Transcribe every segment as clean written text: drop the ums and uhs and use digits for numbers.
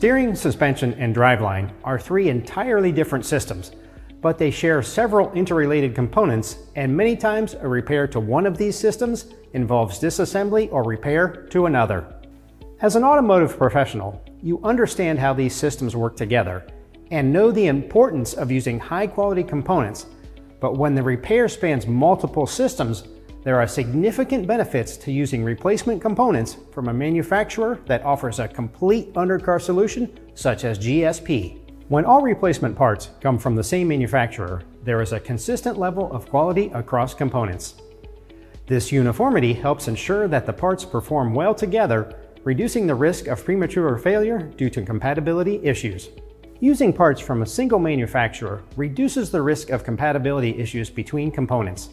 Steering, suspension, and driveline are three entirely different systems, but they share several interrelated components, and many times a repair to one of these systems involves disassembly or repair to another. As an automotive professional, you understand how these systems work together and know the importance of using high-quality components, but when the repair spans multiple systems, there are significant benefits to using replacement components from a manufacturer that offers a complete undercar solution such as GSP. When all replacement parts come from the same manufacturer, there is a consistent level of quality across components. This uniformity helps ensure that the parts perform well together, reducing the risk of premature failure due to compatibility issues. Using parts from a single manufacturer reduces the risk of compatibility issues between components.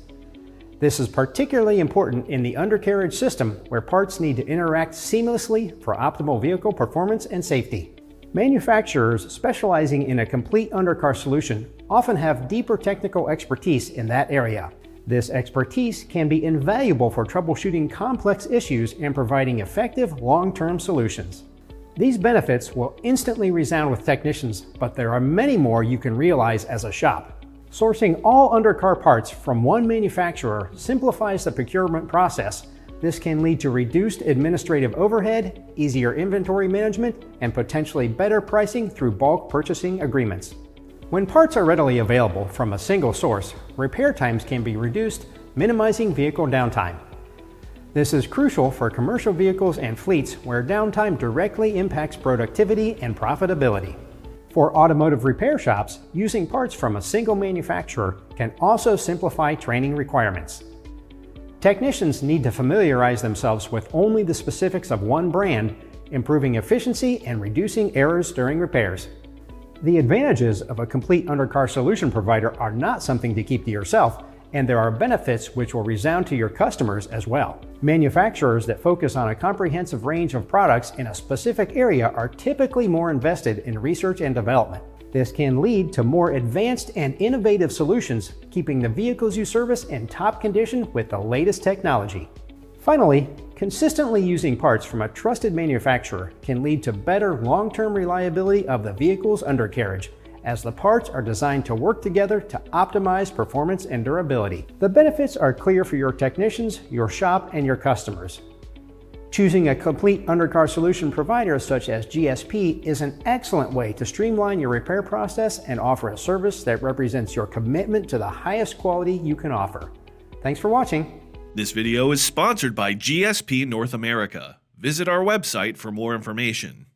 This is particularly important in the undercarriage system where parts need to interact seamlessly for optimal vehicle performance and safety. Manufacturers specializing in a complete undercar solution often have deeper technical expertise in that area. This expertise can be invaluable for troubleshooting complex issues and providing effective long-term solutions. These benefits will instantly resound with technicians, but there are many more you can realize as a shop. Sourcing all undercar parts from one manufacturer simplifies the procurement process. This can lead to reduced administrative overhead, easier inventory management, and potentially better pricing through bulk purchasing agreements. When parts are readily available from a single source, repair times can be reduced, minimizing vehicle downtime. This is crucial for commercial vehicles and fleets where downtime directly impacts productivity and profitability. For automotive repair shops, using parts from a single manufacturer can also simplify training requirements. Technicians need to familiarize themselves with only the specifics of one brand, improving efficiency and reducing errors during repairs. The advantages of a complete undercar solution provider are not something to keep to yourself, and there are benefits which will resound to your customers as well. Manufacturers that focus on a comprehensive range of products in a specific area are typically more invested in research and development. This can lead to more advanced and innovative solutions, keeping the vehicles you service in top condition with the latest technology. Finally, consistently using parts from a trusted manufacturer can lead to better long-term reliability of the vehicle's undercarriage, as the parts are designed to work together to optimize performance and durability. The benefits are clear for your technicians, your shop, and your customers. Choosing a complete undercar solution provider such as GSP is an excellent way to streamline your repair process and offer a service that represents your commitment to the highest quality you can offer. Thanks for watching. This video is sponsored by GSP North America. Visit our website for more information.